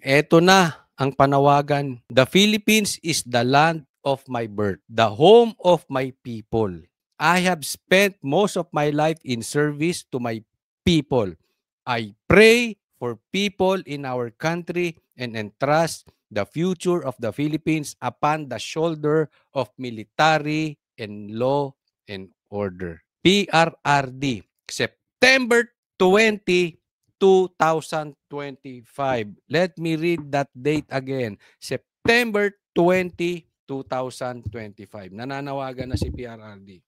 Eto na ang panawagan. The Philippines is the land of my birth, the home of my people. I have spent most of my life in service to my people. I pray for people in our country and entrust the future of the Philippines upon the shoulder of military and law and order. PRRD, September 20, 2025. Let me read that date again. September 20, 2025. Nananawagan na si PRRD.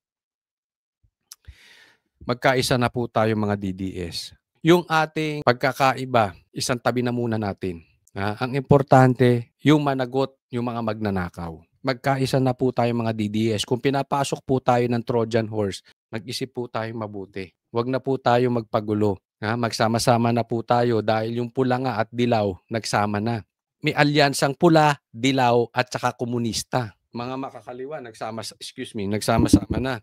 Magkaisa na po tayo mga DDS. Yung ating pagkakaiba, isang tabi na muna natin. Ang importante, yung managot, yung mga magnanakaw. Magkaisa na po tayo mga DDS. Kung pinapasok po tayo ng Trojan horse, mag-isip po tayo mabuti. Huwag na po tayo magpagulo. Magsama-sama na po tayo dahil yung pula nga at dilaw, nagsama na. May alyansang pula, dilaw at saka komunista. Mga makakaliwa, nagsama-sama na.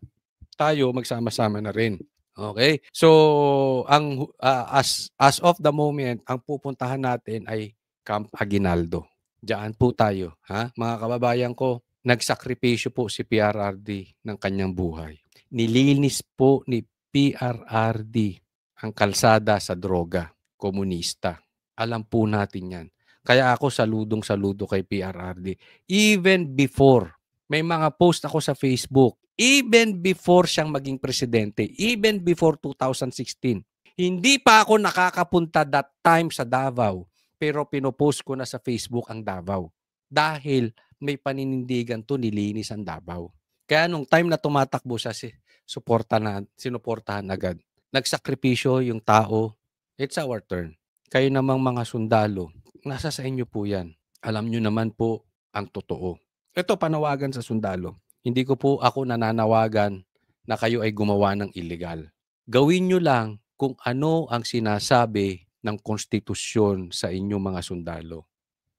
Tayo magsama-sama na rin. Okay? So, as of the moment, ang pupuntahan natin ay Camp Aguinaldo. Diyan po tayo, mga kababayan ko. Nagsakripisyo po si PRRD ng kanyang buhay. Nilinis po ni PRRD ang kalsada sa droga, komunista. Alam po natin yan. Kaya ako saludong-saludo kay PRRD. Even before, may mga post ako sa Facebook, even before siyang maging presidente, even before 2016, hindi pa ako nakakapunta that time sa Davao, pero pinopost ko na sa Facebook ang Davao. Dahil may paninindigan to, nilinis ang Davao. Kaya nung time na tumatakbo siya, sinuportahan agad. Nagsakripisyo yung tao, it's our turn. Kayo namang mga sundalo, nasa sa inyo po yan. Alam nyo naman po ang totoo. Ito panawagan sa sundalo. Hindi ko po ako nananawagan na kayo ay gumawa ng illegal. Gawin nyo lang kung ano ang sinasabi ng konstitusyon sa inyong mga sundalo.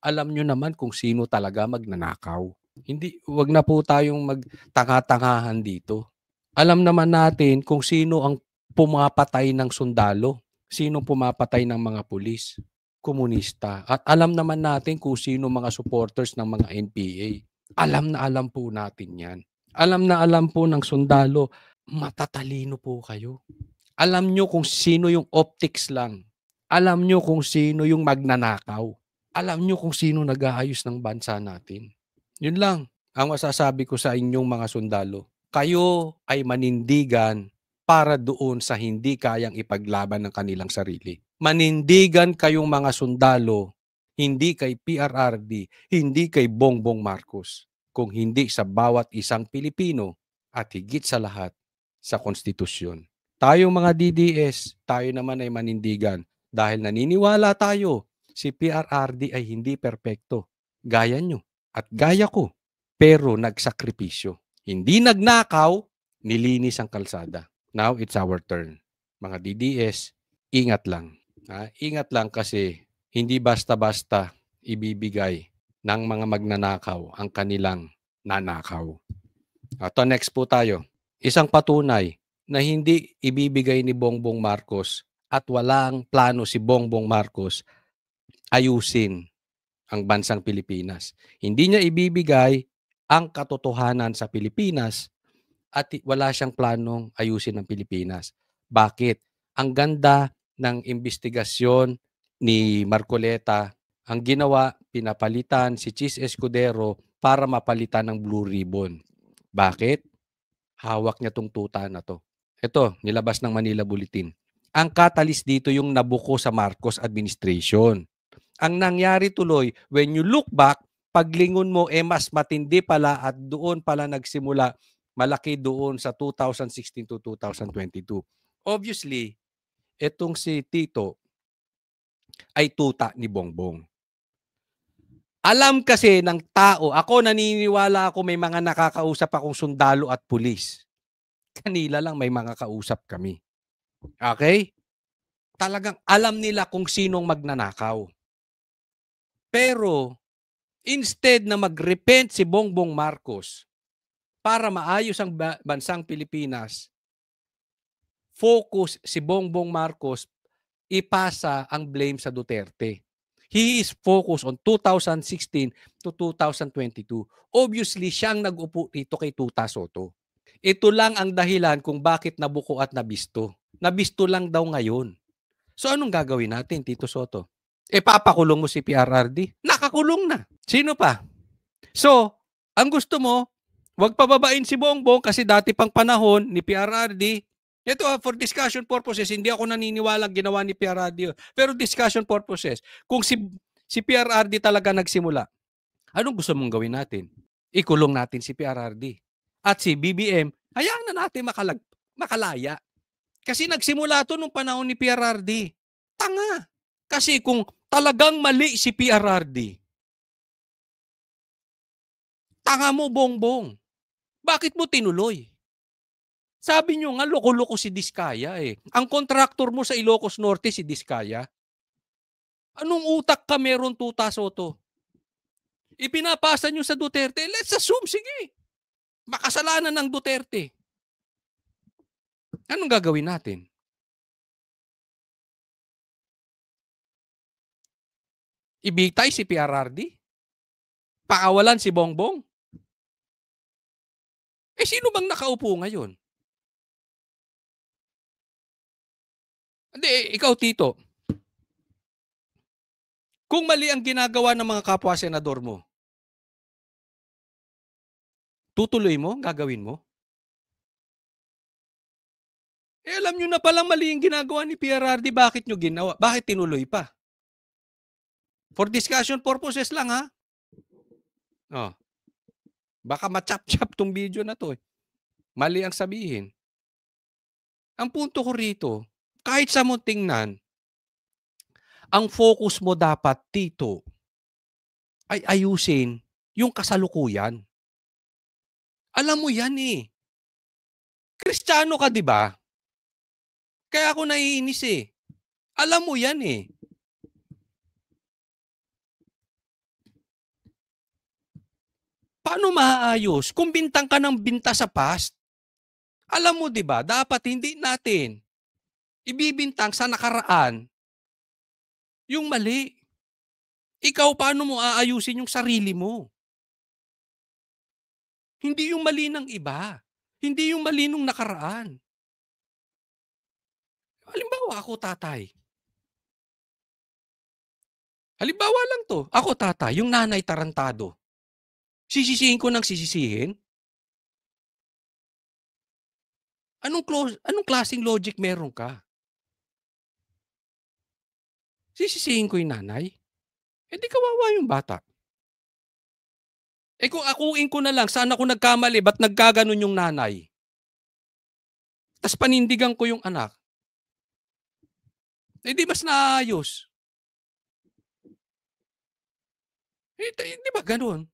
Alam nyo naman kung sino talaga magnanakaw. Wag na po tayong magtanga-tangahan dito. Alam naman natin kung sino ang pumapatay ng sundalo, sino pumapatay ng mga pulis, komunista. At alam naman natin kung sino mga supporters ng mga NPA. Alam na alam po natin yan. Alam na alam po ng sundalo, matatalino po kayo. Alam nyo kung sino yung optics lang. Alam nyo kung sino yung magnanakaw. Alam nyo kung sino nag-aayos ng bansa natin. Yun lang ang masasabi ko sa inyong mga sundalo. Kayo ay manindigan para doon sa hindi kayang ipaglaban ng kanilang sarili. Manindigan kayong mga sundalo, hindi kay PRRD, hindi kay Bongbong Marcos, kung hindi sa bawat isang Pilipino at higit sa lahat sa konstitusyon. Tayong mga DDS, tayo naman ay manindigan dahil naniniwala tayo si PRRD ay hindi perpekto. Gaya nyo at gaya ko, pero nagsakripisyo. Hindi nagnakaw, nilinis ang kalsada. Now it's our turn. Mga DDS, ingat lang. Ingat lang kasi hindi basta-basta ibibigay ng mga magnanakaw ang kanilang nanakaw. Ito, next po tayo. Isang patunay na hindi ibibigay ni Bongbong Marcos at walang plano si Bongbong Marcos ayusin ang bansang Pilipinas. Hindi niya ibibigay ang katotohanan sa Pilipinas at wala siyang planong ayusin ang Pilipinas. Bakit? Ang ganda ng investigasyon ni Marcoleta, ang ginawa, pinapalitan si Chis Escudero para mapalitan ng Blue Ribbon. Bakit? Hawak niya tong tuta na to. Ito, nilabas ng Manila Bulletin. Ang catalyst dito yung nabuko sa Marcos administration. Ang nangyari tuloy, when you look back, paglingon mo, mas matindi pala at doon pala nagsimula, malaki doon sa 2016 to 2022. Obviously, etong si Tito ay tuta ni Bongbong. Alam kasi ng tao, ako naniniwala ako may mga nakakausap akong sundalo at pulis. Kanila lang may mga kausap kami. Okay? Talagang alam nila kung sinong magnanakaw. Pero, instead na mag-repent si Bongbong Marcos para maayos ang bansang Pilipinas, focus si Bongbong Marcos ipasa ang blame sa Duterte. He is focused on 2016 to 2022. Obviously, siyang nag-upo dito kay Tuta Soto. Ito lang ang dahilan kung bakit nabuko at nabisto. Nabisto lang daw ngayon. So anong gagawin natin, Tito Soto? Papakulong mo si PRRD? Nakakulong na. Sino pa? So, ang gusto mo, wag pababain si Bongbong kasi dati pang panahon ni PRRD. Ito for discussion purposes, hindi ako naniniwala ginawa ni PRRD. Pero discussion purposes, kung si PRRD talaga nagsimula, anong gusto mong gawin natin? Ikulong natin si PRRD. At si BBM, hayaan na natin makalaya. Kasi nagsimula to nung panahon ni PRRD. Tanga. Kasi kung talagang mali si PRRD, tanga mo, Bongbong. Bakit mo tinuloy? Sabi nyo nga, loko-loko si Diskaya eh. Ang kontraktor mo sa Ilocos Norte si Diskaya. Anong utak ka meron, Tuta Soto? Ipinapasa nyo sa Duterte, let's assume, sige. Makasalanan ng Duterte. Anong gagawin natin? Ibitay si PRRD? Pakawalan si Bongbong? Sino bang nakaupo ngayon? Hindi, ikaw Tito. Kung mali ang ginagawa ng mga kapwa senador mo, tutuloy mo? Gagawin mo? Alam nyo na palang mali ang ginagawa ni PRRD, bakit nyo ginawa? Bakit tinuloy pa? For discussion purposes lang ha. Oh. Baka ma-chop-chop tong video na to. Mali ang sabihin. Ang punto ko rito, kahit sa mo tingnan, ang focus mo dapat, Tito, ay ayusin yung kasalukuyan. Alam mo yan eh. Kristiyano ka, di ba? Kaya ako naiinis eh. Alam mo yan eh. Paano maaayos kung bintang ka ng binta sa past? Alam mo, di ba, dapat hindi natin ibibintang sa nakaraan yung mali. Ikaw, paano mo aayusin yung sarili mo? Hindi yung mali ng iba. Hindi yung mali nung nakaraan. Halimbawa, ako tatay. Halimbawa lang to. Ako tatay, yung nanay tarantado. Sisisihin ko ng sisisihin? Anong klaseng logic meron ka? Sisisihin ko yung nanay? Di kawawa yung bata. Kung akuin ko na lang, saan ako nagkamali, ba't nagkaganon yung nanay? Tas panindigan ko yung anak. Di mas naayos. Di ba ganun?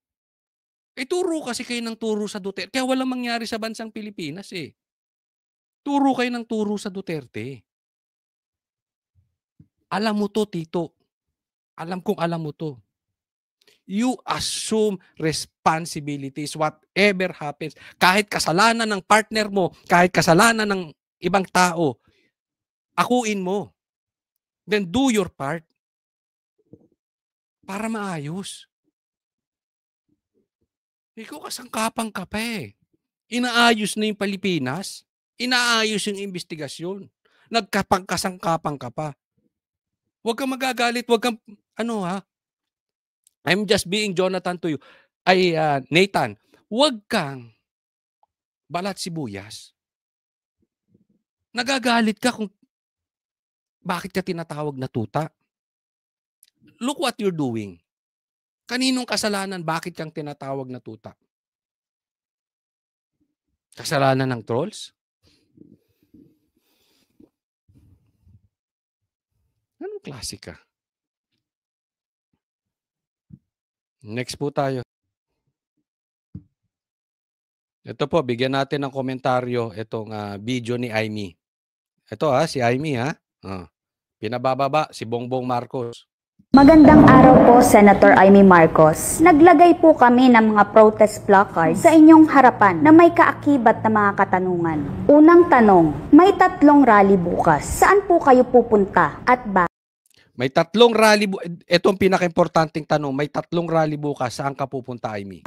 Turo kasi kayo ng turo sa Duterte. Kaya walang mangyari sa bansang Pilipinas eh. Turo kayo ng turo sa Duterte. Alam mo to, Tito. Alam kong alam mo to. You assume responsibilities whatever happens. Kahit kasalanan ng partner mo, kahit kasalanan ng ibang tao, akuin mo. Then do your part para maayos. Ikaw kasangkapan ka pa eh. Inaayos na yung Pilipinas. Inaayos yung investigasyon. Nagkapagkasangkapan ka pa. Huwag kang magagalit. Huwag kang, I'm just being Jonathan to you. Nathan, huwag kang balat sibuyas. Nagagalit ka kung bakit ka tinatawag na tuta. Look what you're doing. Kaninong kasalanan, bakit kang tinatawag na tuta? Kasalanan ng trolls? Anong klase ka? Next po tayo. Ito po, bigyan natin ng komentaryo itong video ni Aimee. Ito si Aimee pinabababa si Bongbong Marcos. Magandang araw po, Senator Aimee Marcos. Naglagay po kami ng mga protest placards sa inyong harapan na may kaakibat na mga katanungan. Unang tanong, may 3 rally bukas. Saan po kayo pupunta at ba? May 3 rally ito ang pinakaimportanteng tanong, may 3 rally bukas, saan ka pupunta, Amy?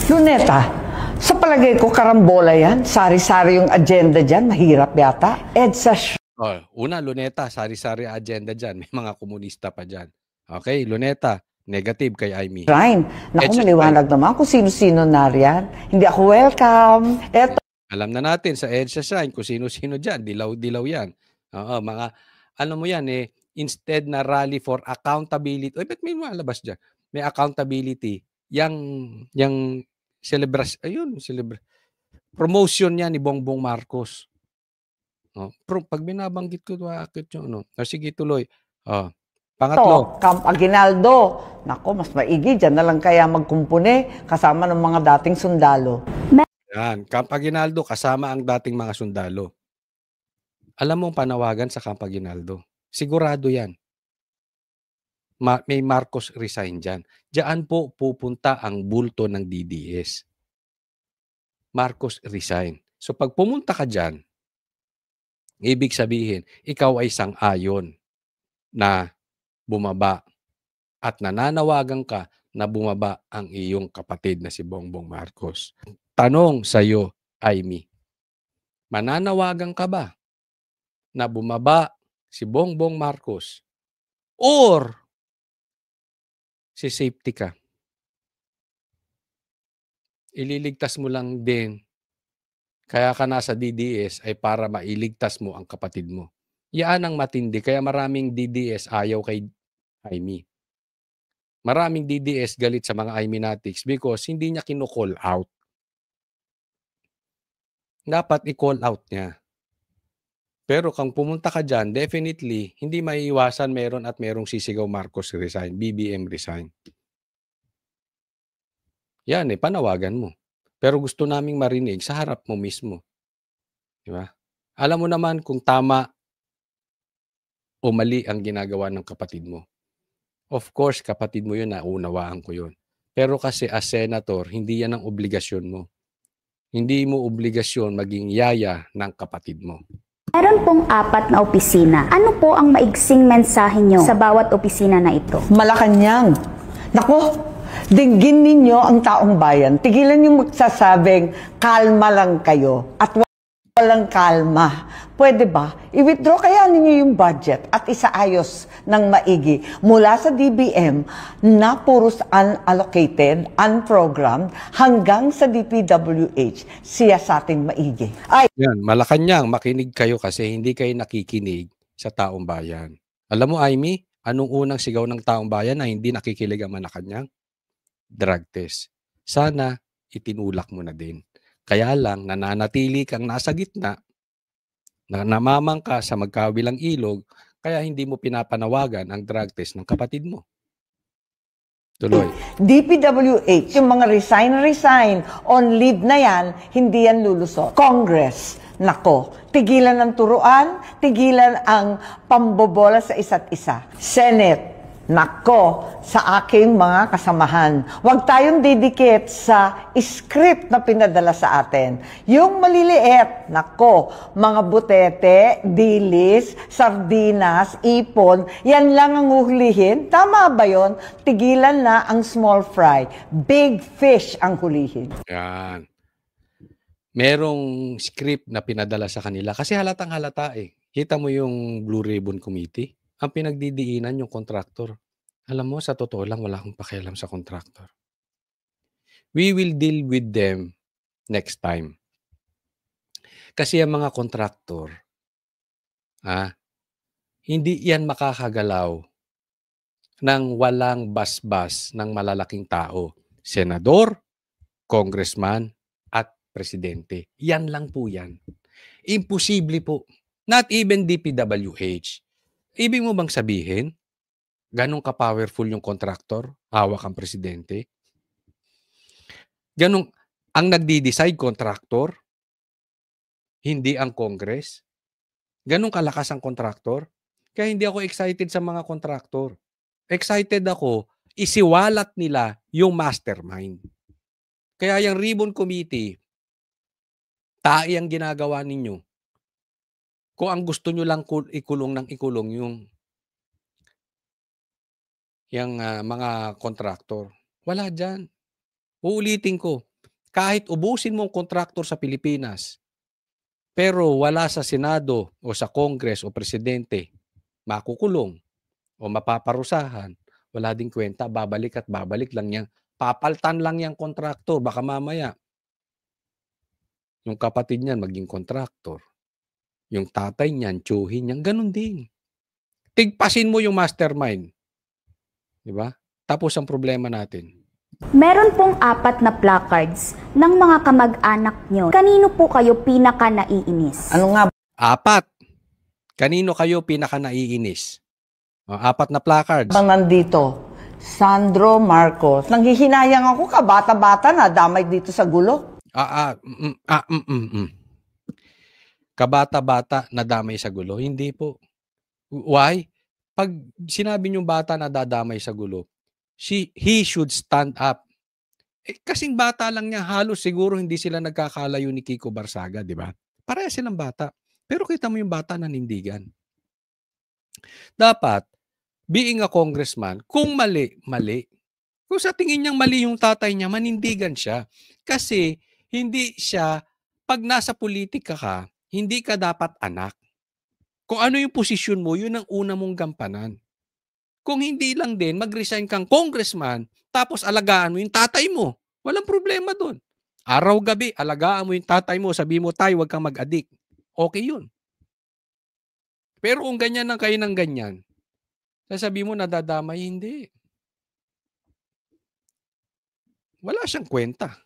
Luneta, sa palagay ko karambola yan. Sari-sari yung agenda dyan. Mahirap yata. EDSA. Una, Luneta, sari-sari agenda dyan. May mga komunista pa dyan. Okay, Luneta, negative kay Amy. Shrine. Naku, maliwanag naman kung sino-sino na riyan. Hindi ako welcome. Eto. Alam na natin sa EDSA Shrine kung sino-sino dyan. Dilaw-dilaw yan. Mga, ano mo yan instead na rally for accountability. Ba't may malabas dyan? May accountability. Yang celebration, promotion niya ni Bongbong Marcos. Pag binabanggit ko, bakit yun? Sige, tuloy. Pangatlo. Camp Aguinaldo. Nako, mas maigi. Dyan na lang kaya magkumpune kasama ng mga dating sundalo. Yan. Camp Aguinaldo kasama ang dating mga sundalo. Alam mo ang panawagan sa Camp Aguinaldo? Sigurado yan. May Marcos resign dyan. Diyan po pupunta ang bulto ng DDS. Marcos resign. So pag pumunta ka dyan, ibig sabihin, ikaw ay sang-ayon na bumaba at nananawagan ka na bumaba ang iyong kapatid na si Bongbong Marcos. Tanong sa iyo, Amy, mananawagan ka ba na bumaba si Bongbong Marcos or si safety ka? Ililigtas mo lang din. Kaya ka nasa DDS ay para mailigtas mo ang kapatid mo. Yan ang matindi. Kaya maraming DDS ayaw kay Amy. Maraming DDS galit sa mga Ayminatics because hindi niya kino-call out. Dapat i-call out niya. Pero kung pumunta ka dyan, definitely, hindi maiiwasan meron at merong sisigaw Marcos resign, BBM resign. Yan panawagan mo. Pero gusto naming marinig sa harap mo mismo. Diba? Alam mo naman kung tama o mali ang ginagawa ng kapatid mo. Of course, kapatid mo yun, naunawaan ko yun. Pero kasi as senator, hindi yan ang obligasyon mo. Hindi mo obligasyon maging yaya ng kapatid mo. Meron pong 4 na opisina. Ano po ang maigsing mensahe nyo sa bawat opisina na ito? Malacanang. Nako, dinggin ninyo ang taong bayan. Tigilan yung magsasabing, kalma lang kayo. At walang kalma. Pwede ba? I-withdraw kaya ninyo yung budget at isaayos ng maigi mula sa DBM na puros unallocated, unprogrammed, hanggang sa DPWH siya sa ating maigi. Yan, Malacanang, makinig kayo kasi hindi kayo nakikinig sa taong bayan. Alam mo, Amy, anong unang sigaw ng taong bayan na hindi nakikinig ang Malacanang? Drug test. Sana itinulak mo na din. Kaya lang, nananatili kang nasa gitna, na namamangka sa magkabilang ilog, kaya hindi mo pinapanawagan ang drug test ng kapatid mo. Tuloy. DPWH, yung mga resign, on leave na yan, hindi yan lulusot. Congress, nako, tigilan ang turuan, tigilan ang pambobola sa isa't isa. Senate, nako, sa aking mga kasamahan. Huwag tayong didikit sa script na pinadala sa atin. Yung maliliit, nako, mga butete, dilis, sardinas, ipon, yan lang ang uhulihin. Tama ba yon? Tigilan na ang small fry. Big fish ang hulihin. Yan. Merong script na pinadala sa kanila kasi halatang halata Kita mo yung Blue Ribbon Committee? Ang pinagdidiinan yung contractor. Alam mo, sa totoo lang, wala akong pakialam sa contractor. We will deal with them next time. Kasi ang mga contractor, hindi yan makakagalaw ng walang basbas ng malalaking tao. Senador, congressman, at presidente. Yan lang po yan. Imposible po. Not even DPWH. Ibig mo bang sabihin, ganun ka-powerful yung contractor, hawak ang presidente? Ganun, ang nagdi-decide contractor, hindi ang Congress? Ganun kalakas ang contractor? Kaya hindi ako excited sa mga contractor. Excited ako, isiwalat nila yung mastermind. Kaya yung Ribbon Committee, tae ang ginagawa ninyo. Kung ang gusto nyo lang ikulong ng ikulong yung mga kontraktor, wala diyan. Uulitin ko, kahit ubusin mo ang kontraktor sa Pilipinas, pero wala sa Senado o sa Congress o Presidente, makukulong o mapaparusahan, wala ding kwenta, babalik at babalik lang yan. Papaltan lang yang kontraktor, baka mamaya yung kapatid niyan maging kontraktor. Yung tatay niyan, tiyuhin niyan, ganun din. Tigpasin mo yung mastermind. Di ba? Tapos ang problema natin. Meron pong 4 na placards ng mga kamag-anak nyo. Kanino po kayo pinaka naiinis? Ano nga 4. Kanino kayo pinaka naiinis? 4 na placards. bang nandito? Sandro Marcos. Nanghihinayang ako ka, bata-bata na, damay dito sa gulo. Kabata-bata na damay sa gulo? Hindi po. Why? Pag sinabi niyong bata na dadamay sa gulo, he should stand up. Kasing bata lang niya, halos siguro hindi sila nagkakalayo ni Kiko Barsaga, di ba? Pareha silang bata. Pero kita mo yung bata nanindigan. Dapat, being a congressman, kung mali, mali. Kung sa tingin niyang mali yung tatay niya, manindigan siya. Kasi hindi siya, pag nasa politika ka, hindi ka dapat anak. Kung ano yung posisyon mo, yun ang una mong gampanan. Kung hindi lang din, mag-resign kang congressman, tapos alagaan mo yung tatay mo. Walang problema doon. Araw-gabi, alagaan mo yung tatay mo, sabi mo, tay, huwag kang mag-addict. Okay yun. Pero kung ganyan lang kayo ng ganyan, sasabi mo, nadadamay, hindi. Wala siyang kwenta.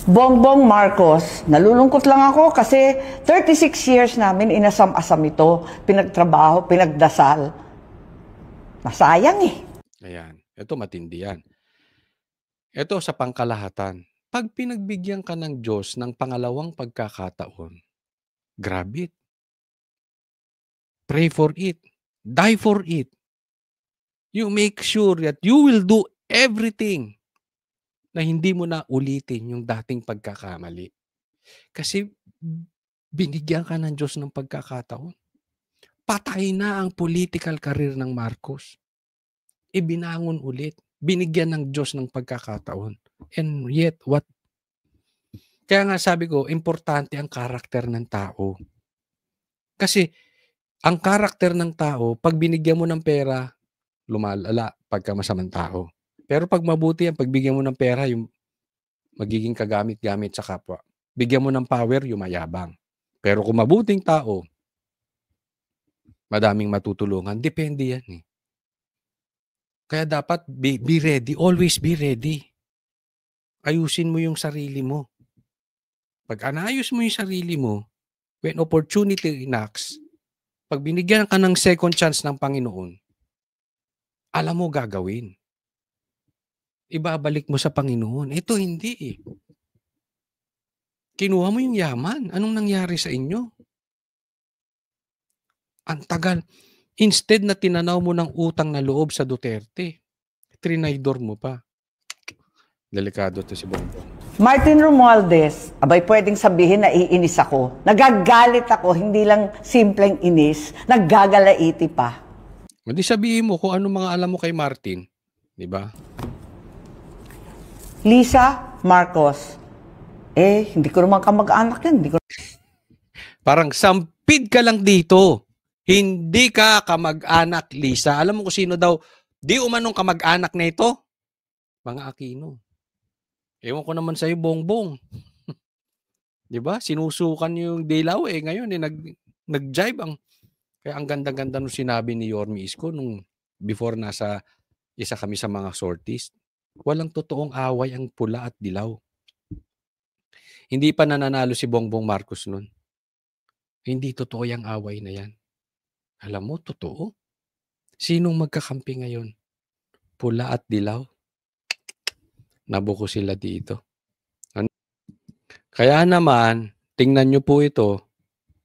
Bongbong Marcos, nalulungkot lang ako kasi 36 years namin inasam-asam ito, pinagtrabaho, pinagdasal. Masayang eh. Ayan. Ito matindi yan. Ito sa pangkalahatan. Pag pinagbigyan ka ng Diyos ng pangalawang pagkakataon, grabe it. Pray for it. Die for it. You make sure that you will do everything na hindi mo na ulitin yung dating pagkakamali. Kasi binigyan ka ng Diyos ng pagkakataon. Patay na ang political career ng Marcos. Ibinangon ulit. Binigyan ng Diyos ng pagkakataon. And yet, what? Kaya nga sabi ko, importante ang karakter ng tao. Kasi, ang karakter ng tao, pag binigyan mo ng pera, lumalala pagka masamang tao. Pero pag mabuti yan, pag bigyan mo ng pera, yung magiging kagamit-gamit sa kapwa. Bigyan mo ng power, yung mayabang. Pero kung mabuting tao, madaming matutulungan, depende yan eh. Kaya dapat be ready, always be ready. Ayusin mo yung sarili mo. Pag anayos mo yung sarili mo, when opportunity knocks, pag binigyan ka ng second chance ng Panginoon, alam mo gagawin. Ibabalik mo sa Panginoon. Ito hindi eh. Kinuha mo yung yaman. Anong nangyari sa inyo? Ang tagal. Instead na tinanaw mo ng utang na loob sa Duterte, trinaydor mo pa. Delikado to si Bongbong. Martin Romualdez, abay pwedeng sabihin na iinis ako. Nagagalit ako, hindi lang simpleng inis, naggagalaiti pa. Hindi sabihin mo kung ano mga alam mo kay Martin. Di ba? Lisa Marcos, hindi ko naman kamag-anak yan. Hindi ko... Parang sampid ka lang dito. Hindi ka kamag-anak, Lisa. Alam mo kung sino daw, di umanong kamag-anak na ito? Mga Aquino. Ewan ko naman sa'yo, Bongbong. Di ba? Sinusukan yung Dilaw eh. Ngayon nag-jive ang... Kaya ang ganda-ganda nung sinabi ni Yorme Isko nung before nasa isa kami sa mga sorties. Walang totoong away ang pula at dilaw. Hindi pa nananalo si Bongbong Marcos nun. Hindi totoo yung away na yan. Alam mo, totoo. Sinong magkakampi ngayon? Pula at dilaw? Nabuko sila dito. Kaya naman, tingnan nyo po ito.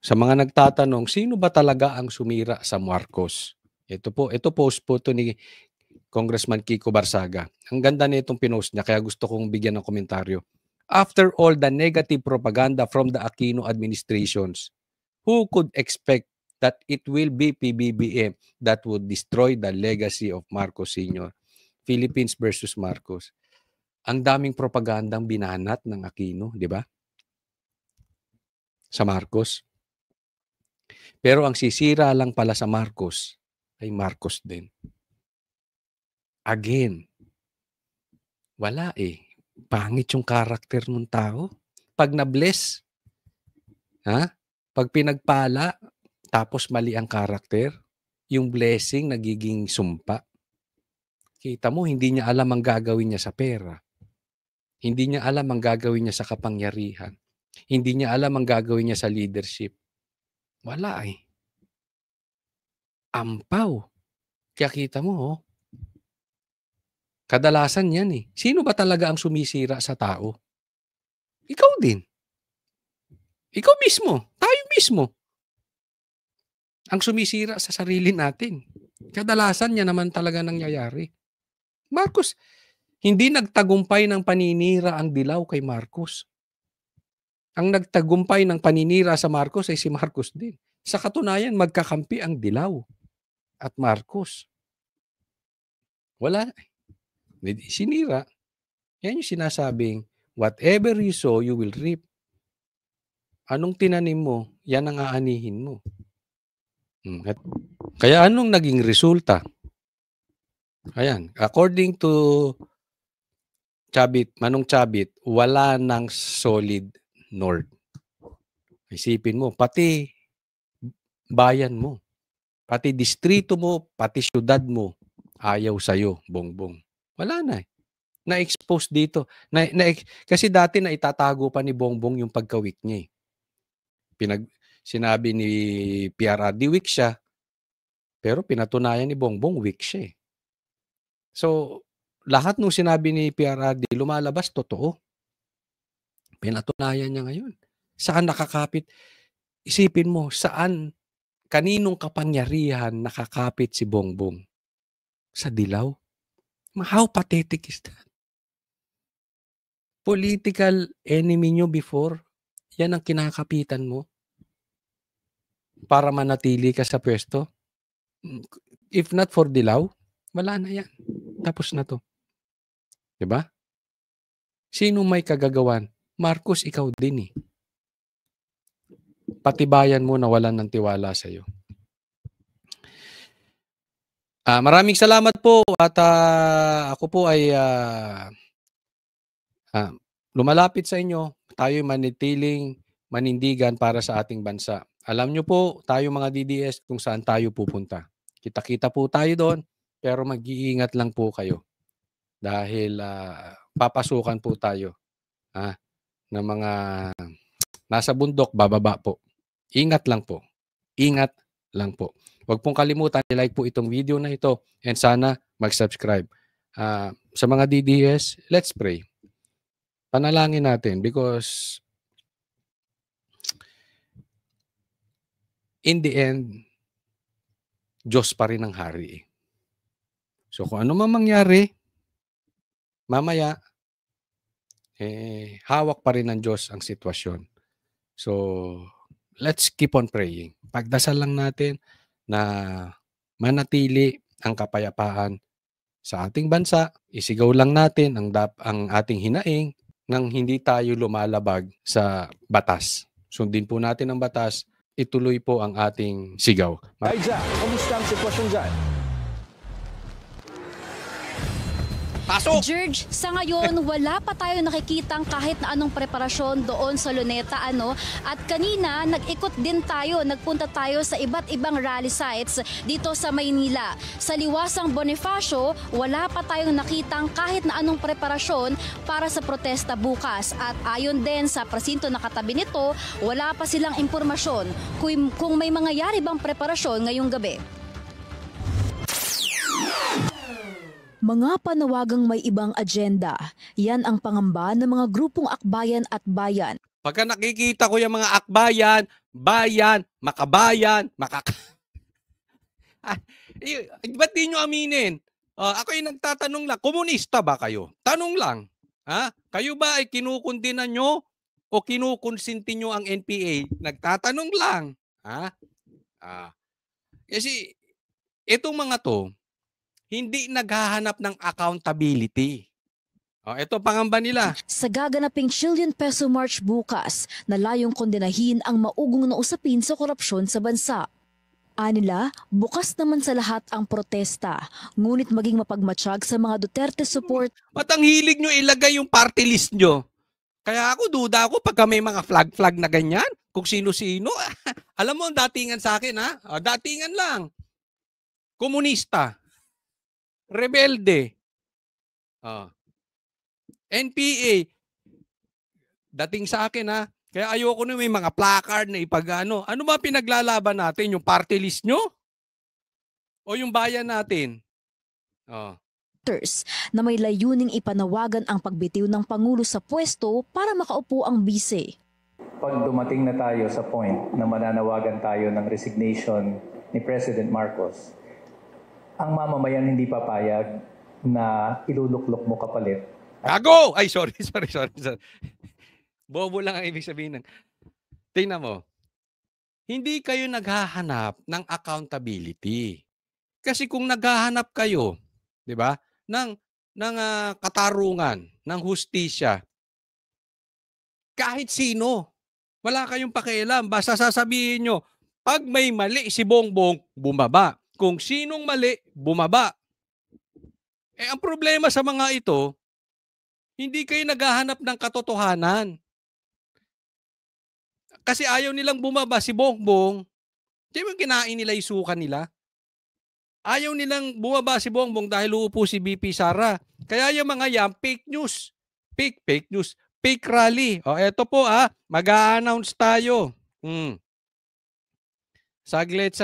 Sa mga nagtatanong, sino ba talaga ang sumira sa Marcos? Ito post po ito ni Congressman Kiko Barsaga. Ang ganda nitong pinost niya, kaya gusto kong bigyan ng komentaryo. After all the negative propaganda from the Aquino administrations, Who could expect that it will be PBBM that would destroy the legacy of Marcos Sr.? Philippines versus Marcos. Ang daming propagandang binanat ng Aquino, di ba? Sa Marcos. Pero ang sisira lang pala sa Marcos ay Marcos din. Again, wala eh. Pangit yung karakter ng tao. Pag na-bless, pag pinagpala, tapos mali ang karakter, yung blessing nagiging sumpa. Kita mo, hindi niya alam ang gagawin niya sa pera. Hindi niya alam ang gagawin niya sa kapangyarihan. Hindi niya alam ang gagawin niya sa leadership. Wala eh. Ampaw. Kaya kita mo, kadalasan yan eh. Sino ba talaga ang sumisira sa tao? Ikaw din. Ikaw mismo. Tayo mismo. Ang sumisira sa sarili natin. Kadalasan yan naman talaga nangyayari. Marcos, hindi nagtagumpay ng paninira ang Dilaw kay Marcos. Ang nagtagumpay ng paninira sa Marcos ay si Marcos din. Sa katunayan, magkakampi ang Dilaw at Marcos. Wala. Sinira. Yan yung sinasabing, whatever you sow, you will reap. Anong tinanim mo, yan ang aanihin mo. Kaya anong naging resulta? Ayan, according to Manong Chabit, wala nang solid north. Isipin mo, pati bayan mo, pati distrito mo, pati syudad mo, ayaw sa'yo, Bongbong. Wala na eh. Na-expose dito. Kasi dati na itatago pa ni Bongbong yung pagka-weak niya eh. Sinabi ni PRRD weak siya, pero pinatunayan ni Bongbong weak siya eh. So, lahat nung sinabi ni PRRD, lumalabas, totoo. Pinatunayan niya ngayon. Saan nakakapit? Isipin mo, kaninong kapangyarihan nakakapit si Bongbong? Sa Dilaw? How pathetic is that? Political enemy nyo before, yan ang kinakapitan mo para manatili ka sa pwesto. If not for Dilaw, wala na yan. Tapos na to. Diba? Sino may kagagawan? Marcos, ikaw din eh. Patibayan mo na walan ng tiwala sa iyo. Maraming salamat po at ako po ay lumalapit sa inyo. Tayo manitiling manindigan para sa ating bansa. Alam nyo po, tayo mga DDS kung saan tayo pupunta. Kita-kita po tayo doon, pero mag-iingat lang po kayo. Dahil papasukan po tayo ng mga nasa bundok, bababa po. Ingat lang po. Ingat lang po. Huwag pong kalimutan, i-like po itong video na ito and sana mag-subscribe. Sa mga DDS, let's pray. Panalangin natin because in the end, Diyos pa rin ang hari. So kung ano man mangyari, mamaya, hawak pa rin ng Diyos ang sitwasyon. So, let's keep on praying. Pagdasal lang natin na manatili ang kapayapaan sa ating bansa. Isigaw lang natin ang ating hinaing nang hindi tayo lumalabag sa batas. Sundin po natin ang batas, ituloy po ang ating sigaw. Aiza, kamusta ang sitwasyon dyan? Pasok! George, sa ngayon, wala pa tayo nakikitang kahit na anong preparasyon doon sa Luneta, At kanina, nag-ikot din tayo, nagpunta tayo sa iba't ibang rally sites dito sa Maynila. Sa Liwasang Bonifacio, wala pa tayong nakitang kahit na anong preparasyon para sa protesta bukas. At ayon din sa presinto na katabi nito, wala pa silang impormasyon kung may mangyayari bang preparasyon ngayong gabi. Mga panawagang may ibang agenda, yan ang pangamba ng mga grupong akbayan at bayan. Pagka nakikita ko yung mga akbayan, bayan, makabayan, ba't di nyo aminin? Ako yung nagtatanong lang, komunista ba kayo? Tanong lang. Kayo ba ay kinukundinan nyo o kinukonsinti nyo ang NPA? Nagtatanong lang. Ha? Kasi itong mga 'to, hindi naghahanap ng accountability. Ito pangamba nila. Sa gaganaping trillion peso march bukas, na layong kondenahin ang maugong na usapin sa korupsyon sa bansa. Anila, bukas naman sa lahat ang protesta, ngunit maging mapagmatsyag sa mga Duterte support. Ba't ang hilig nyo ilagay yung party list nyo? Kaya duda ako pagka may mga flag na ganyan, kung sino-sino. Alam mo, datingan sa akin, ha? Datingan lang. Komunista. Rebelde. NPA. Dating sa akin, ha? Kaya ayoko na may mga placard na ipagano. Ano ba pinaglalaban natin? Yung party list nyo? O yung bayan natin? Na may layuning ipanawagan ang pagbitiw ng Pangulo sa pwesto para makaupo ang bise. Pag dumating na tayo sa point na mananawagan tayo ng resignation ni President Marcos, ang mamamayan hindi papayag na iluluklok mo kapalit. Gago! Ay, sorry. Bobo lang ang ibig sabihin. Tingnan mo. Hindi kayo naghahanap ng accountability. Kasi kung naghahanap kayo, 'di ba? ng katarungan, ng hustisya. Kahit sino, wala kayong pakialam. Basta sasabihin nyo, pag may mali si Bongbong, bumaba. Kung sinong mali, bumaba. Ang problema sa mga ito, hindi kayo naghahanap ng katotohanan. Kasi ayaw nilang bumaba si Bongbong. Di ba kinain nila yung suka nila? Ayaw nilang bumaba si Bongbong dahil uupo si BP Sara. Kaya yung mga yan, fake news. Fake news. Fake rally. Eto po mag-a-announce tayo. Saglit.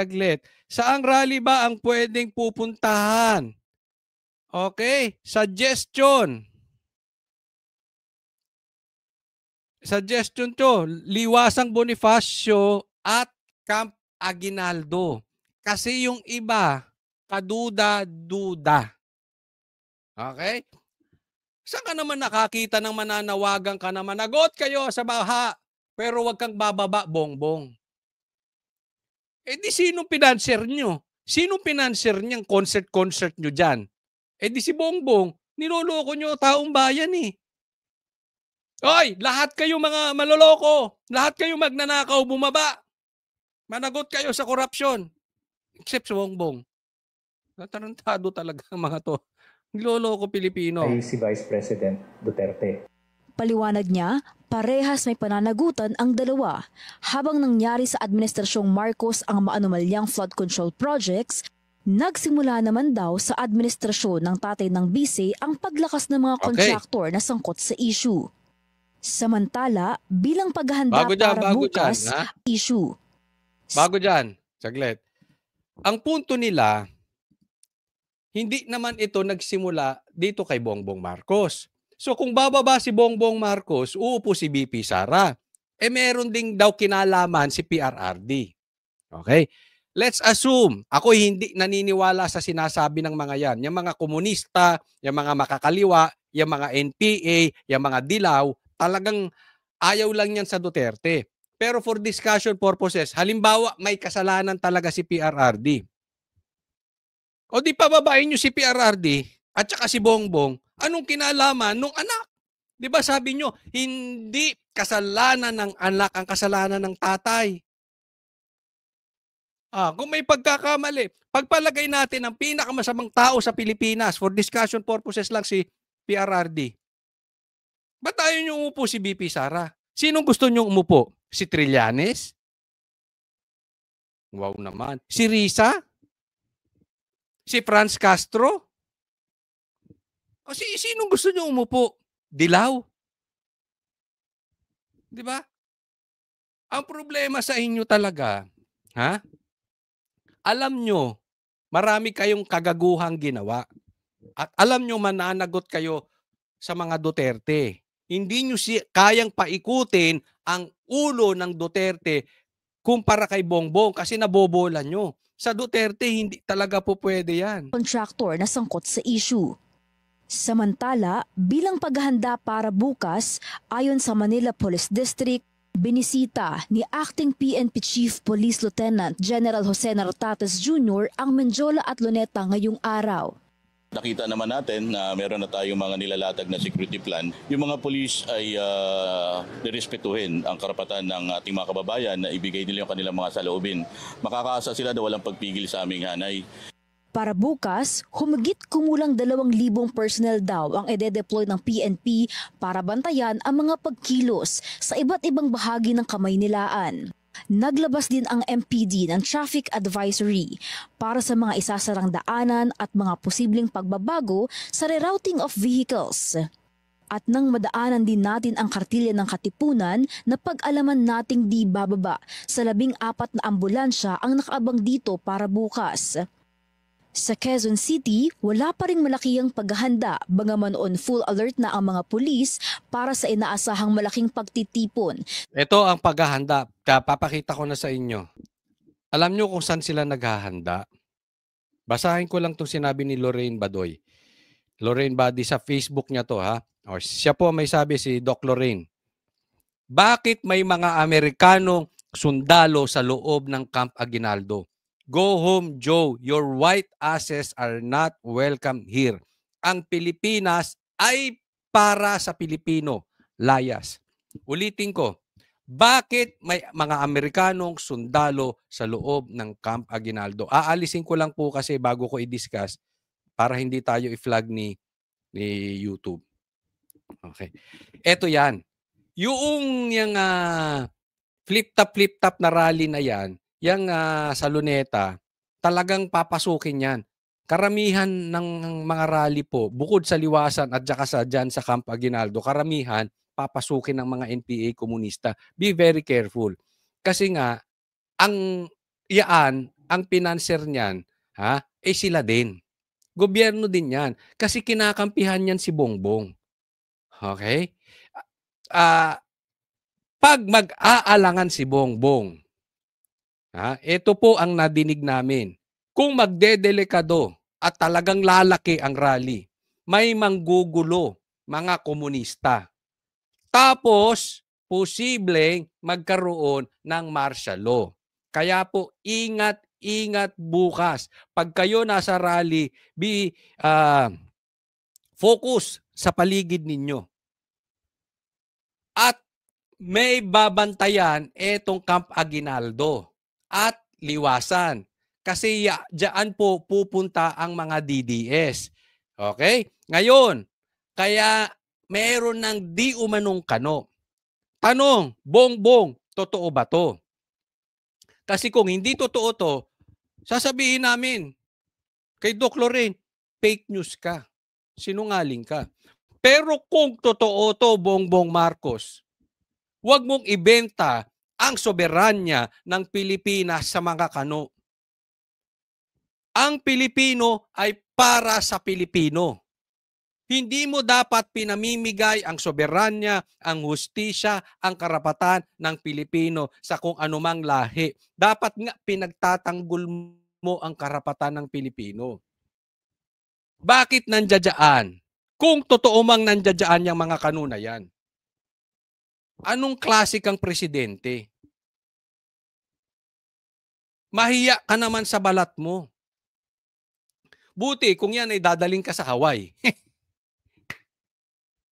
Saang rally ba ang pwedeng pupuntahan? Okay, suggestion to, Liwasang Bonifacio at Camp Aguinaldo. Kasi yung iba, kaduda-duda. Okay? Saan ka naman nakakita ng mananawagan ka na managot kayo sa baha, pero wag kang bababa, Bongbong? Di sinong pinanser nyo? Sinong pinanser niyang concert nyo dyan? Di si Bongbong. Niloloko nyo taong bayan eh. Oy, lahat kayo mga maloloko. Lahat kayo magnanakaw, bumaba. Managot kayo sa korupsyon. Except sa Bongbong. Natarantado talaga ang mga to. Niloloko Pilipino. Ay si Vice President Duterte. Paliwanag niya, parehas may pananagutan ang dalawa. Habang nangyari sa Administrasyong Marcos ang maanumalyang flood control projects, nagsimula naman daw sa administrasyon ng tatay ng bise ang paglakas ng mga contractor na sangkot sa issue. Samantala, bilang paghahanda para bukas, issue. Bago dyan, saglit. Ang punto nila, hindi naman ito nagsimula dito kay Bongbong Marcos. So kung bababa si Bongbong Marcos, uupo si BP Sara. Meron ding daw kinalaman si PRRD. Okay? Let's assume, ako hindi naniniwala sa sinasabi ng mga yan. Yung mga komunista, yung mga makakaliwa, yung mga NPA, yung mga dilaw, talagang ayaw lang yan sa Duterte. Pero for discussion purposes, halimbawa may kasalanan talaga si PRRD. O di pababain nyo si PRRD at saka si Bongbong, anong kinalaman nung anak? Di ba sabi nyo, hindi kasalanan ng anak ang kasalanan ng tatay. Kung may pagkakamali, pagpalagay natin ang pinakamasamang tao sa Pilipinas, for discussion purposes lang si PRRD. Ba't tayo nyo umupo si BP Sara? Sinong gusto nyo umupo? Si Trillanes? Wow naman. Si Risa? Si Franz Castro? O sinong gusto nyo umupo? Dilaw? Di ba? Ang problema sa inyo talaga, alam nyo, marami kayong kagaguhang ginawa. At alam nyo mananagot kayo sa mga Duterte. Hindi nyo kayang paikutin ang ulo ng Duterte kumpara kay Bongbong kasi nabobola nyo. Sa Duterte, hindi talaga po pwede yan. Contractor na sangkot sa issue. Samantala, bilang paghahanda para bukas, ayon sa Manila Police District, Binisita ni Acting PNP Chief Police Lieutenant General Jose Nartates Jr. ang Menjola at Luneta ngayong araw. Nakita naman natin na meron na tayong mga nilalatag na security plan. Yung mga pulis ay nirespetuhin ang karapatan ng ating mga kababayan na ibigay nila yung kanilang mga saloobin. Makakaasa sila na walang pagpigil sa aming hanay. Para bukas, humigit kumulang 2,000 personnel daw ang ide-deploy ng PNP para bantayan ang mga pagkilos sa iba't ibang bahagi ng Kamaynilaan. Naglabas din ang MPD ng traffic advisory para sa mga isasarang daanan at mga posibleng pagbabago sa rerouting of vehicles. At nang madaanan din natin ang kartilya ng Katipunan na pag-alaman nating di bababa sa 14 na ambulansya ang nakaabang dito para bukas. Sa Quezon City, wala pa ring malakihang paghahanda, bagaman on full alert na ang mga pulis para sa inaasahang malaking pagtitipon. Ito ang paghahanda. Papakita ko na sa inyo. Alam nyo kung saan sila naghahanda? Basahin ko lang itong sinabi ni Lorraine Badoy. Lorraine Badoy sa Facebook niya to ha. O, siya po may sabi, si Doc Lorraine. Bakit may mga Amerikanong sundalo sa loob ng Camp Aguinaldo? Go home, Joe. Your white asses are not welcome here. Ang Pilipinas ay para sa Pilipino. Layas. Ulitin ko. Bakit may mga Amerikanong sundalo sa loob ng Camp Aguinaldo? Aalisin ko lang po kasi bago ko i-discuss para hindi tayo i-flag ni YouTube. Okay. Eto yan. Yung flip-top na rally na yan, yung sa Luneta, talagang papasukin yan. Karamihan ng mga rally po, bukod sa Liwasan at saka dyan sa Camp Aguinaldo, karamihan papasukin ng mga NPA komunista. Be very careful. Kasi nga, ang pinanser niyan, sila din. Gobyerno din yan. Kasi kinakampihan yan si Bongbong. Okay? Pag mag-aalangan si Bongbong, ito po ang nadinig namin. Kung magdedelikado at talagang lalaki ang rally, may manggugulo mga komunista. Tapos, posibleng magkaroon ng martial law. Kaya po, ingat bukas. Pag kayo nasa rally, focus sa paligid ninyo. At may babantayan itong Camp Aguinaldo at Liwasan. Kasi diyan po pupunta ang mga DDS. Okay? Ngayon, kaya meron ng di umanong kano. Tanong, Bongbong, totoo ba to? Kasi kung hindi totoo to, sasabihin namin kay Doc Lorraine, fake news ka. Sinungaling ka. Pero kung totoo to, Bongbong Marcos, huwag mong ibenta ang soberanya ng Pilipinas sa mga kano. Ang Pilipino ay para sa Pilipino. Hindi mo dapat pinamimigay ang soberanya, ang hustisya, ang karapatan ng Pilipino sa kung anumang lahi. Dapat nga pinagtatanggol mo ang karapatan ng Pilipino. Bakit nandiyan? Kung totoo mang nandiyan yung mga kanuna yan. Anong klase kang presidente? Mahiya ka naman sa balat mo. Buti kung yan ay dadaling ka sa Hawaii.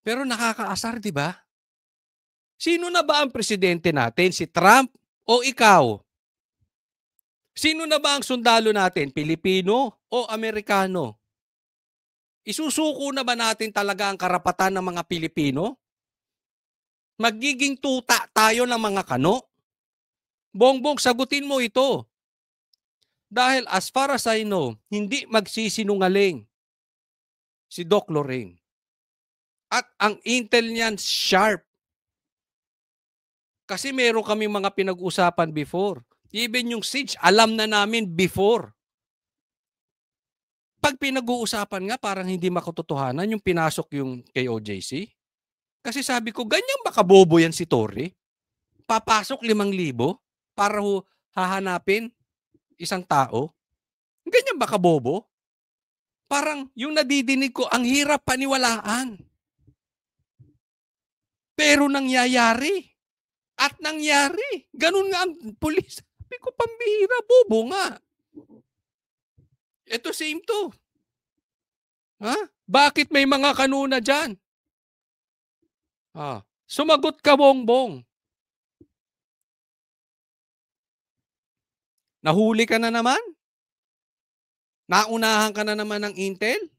Pero nakakaasar, di ba? Sino na ba ang presidente natin? Si Trump o ikaw? Sino na ba ang sundalo natin? Pilipino o Amerikano? Isusuko na ba natin talaga ang karapatan ng mga Pilipino? Magiging tuta tayo ng mga kano? Bongbong, sagutin mo ito. Dahil as far as I know, hindi magsisinungaling si Doc Lorraine. At ang intel niyan, sharp. Kasi meron kami mga pinag-usapan before. Even yung siege, alam na namin before. Pag pinag-uusapan nga, parang hindi makatotohanan yung pinasok yung kay OJC. Kasi sabi ko, ganyan baka bobo yan si Torre? Papasok 5,000 para hahanapin isang tao? Ganyan baka bobo? Parang yung nadidinig ko, ang hirap paniwalaan. Pero nangyayari. At nangyari. Ganun nga ang pulis. Sabi ko, pambihira, bobo nga. Ito same to. Ha? Bakit may mga kanuna dyan? Sumagot ka, Bongbong. Nahuli ka na naman? Naunahan ka na naman ng Intel?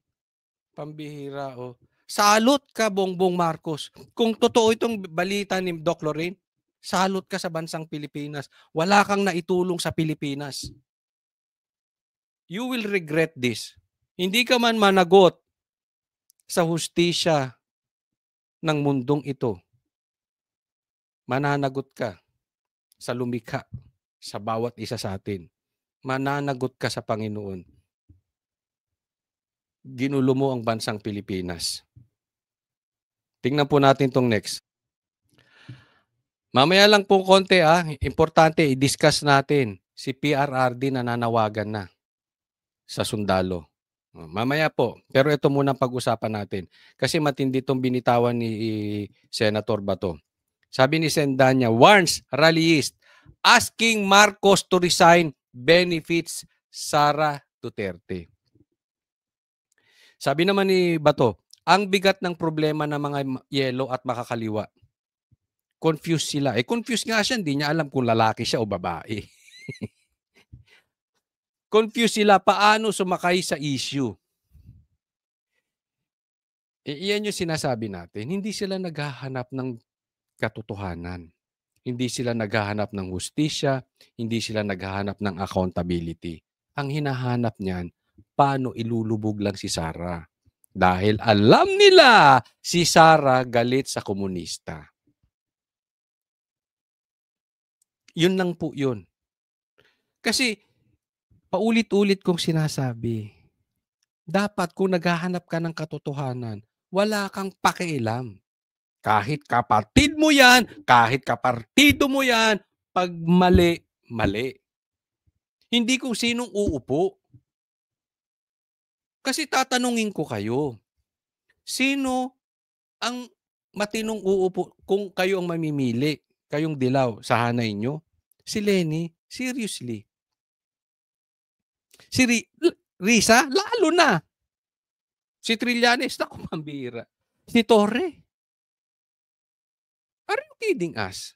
Pambihira, oh. Salot ka, Bongbong Marcos. Kung totoo itong balita ni Doc Lorraine, salot ka sa bansang Pilipinas. Wala kang naitulong sa Pilipinas. You will regret this. Hindi ka man managot sa hustisya ng mundong ito. Mananagot ka sa lumikha sa bawat isa sa atin. Mananagot ka sa Panginoon. Ginulo mo ang bansang Pilipinas. Tingnan po natin tong next. Mamaya lang po konti importante i-discuss natin si PRRD na nanawagan na sa sundalo. Mamaya po, pero ito muna pag-usapan natin kasi matindi itong binitawan ni Senator Bato. Sabi ni Sendanya, warns rallyist asking Marcos to resign benefits Sara Duterte. Sabi naman ni Bato, ang bigat ng problema ng mga yelo at makakaliwa. Confused sila. Confused nga siya, hindi niya alam kung lalaki siya o babae. Confused sila paano sumakay sa issue. Iyan yung sinasabi natin. Hindi sila naghahanap ng katotohanan. Hindi sila naghahanap ng hustisya. Hindi sila naghahanap ng accountability. Ang hinahanap niyan, paano ilulubog lang si Sara. Dahil alam nila si Sara galit sa komunista. Yun lang po yun. Kasi paulit-ulit kong sinasabi, dapat kung naghahanap ka ng katotohanan, wala kang pakialam. Kahit kapatid mo yan, kahit kapartido mo yan, pag mali, mali. Hindi kung sinong uupo. Kasi tatanungin ko kayo, sino ang matinong uupo kung kayo ang mamimili, kayong dilaw sa hanay nyo? Si Lenny, seriously. Si Risa, lalo na. Si Trillanes, naku, pambira. Si Torre. Are you kidding us?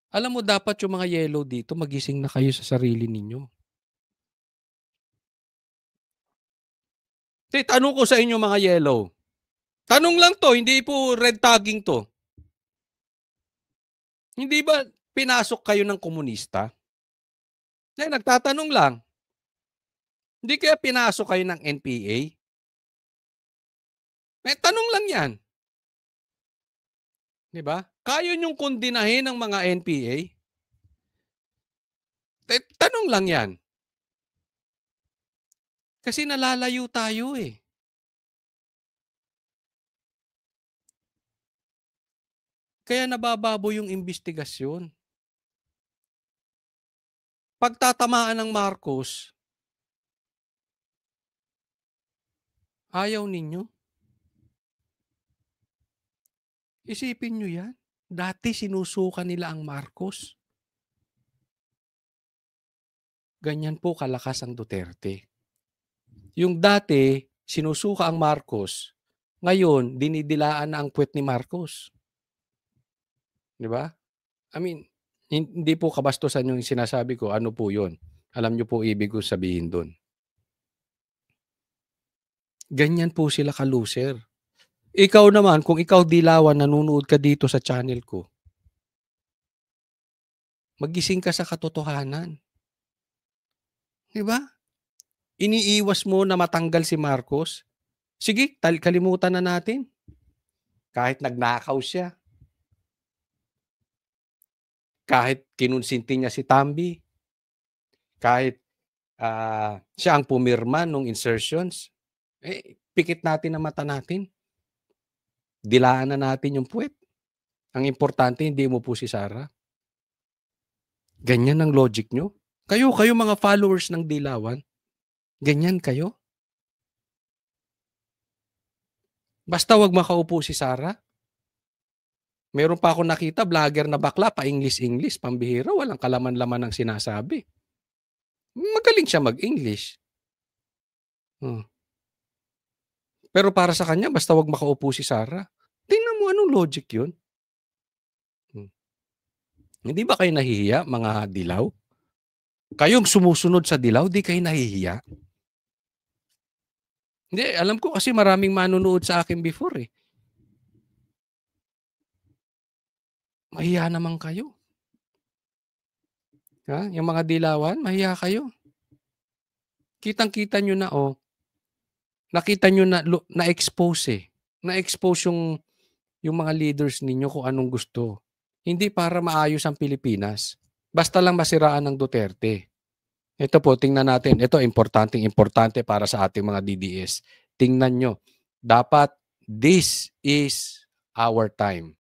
Alam mo, dapat yung mga yellow dito, magising na kayo sa sarili ninyo. Tanong ko sa inyo mga yellow. Tanong lang to, hindi po red tagging to. Hindi ba pinasok kayo ng komunista? Nagtatanong lang. Hindi kaya pinasok kayo ng NPA? Tanong lang yan. Diba? Kaya niyong kondinahin ng mga NPA? Tanong lang yan. Kasi nalalayo tayo eh. Kaya nabababo yung investigasyon. Pagtatamaan ng Marcos, ayaw ninyo. Isipin nyo yan. Dati sinusuka nila ang Marcos. Ganyan po kalakas ang Duterte. Yung dati, sinusuka ang Marcos, ngayon, dinidilaan na ang puwet ni Marcos. Di ba? I mean, hindi po kabastusan yung sinasabi ko. Ano po yun? Alam nyo po ibig ko sabihin doon. Ganyan po sila ka-loser. Ikaw naman, kung ikaw dilawan, nanonood ka dito sa channel ko, magising ka sa katotohanan. Di ba? Iniiwas mo na matanggal si Marcos. Sige, kalimutan na natin. Kahit nagnakaw siya. Kahit kinonsinti niya si Tambi. Kahit siya ang pumirma nung insertions. Pikit natin ang mata natin. Dilaan na natin yung puwet. Ang importante, hindi mo po si Sara. Ganyan ang logic nyo. Kayo mga followers ng Dilawan, ganyan kayo? Basta wag makaupo si Sara. Meron pa akong nakita vlogger na bakla pa-English, pambihira, walang kalaman-laman ang sinasabi. Magaling siya mag-English. Pero para sa kanya basta wag makaupo si Sara. Tingnan mo anong logic 'yun? Hindi ba kayo nahihiya mga dilaw? Kayong sumusunod sa dilaw, di kayo nahihiya? Hindi, alam ko kasi maraming manonood sa akin before eh. Mahiya naman kayo. Ha? Yung mga dilawan, mahiya kayo. Kitang-kita nyo na nakita nyo na na-expose eh. Na-expose yung mga leaders ninyo kung anong gusto. Hindi para maayos ang Pilipinas. Basta lang masiraan ng Duterte. Ito po, tingnan natin. Ito, importante para sa ating mga DDS. Tingnan nyo. Dapat, this is our time.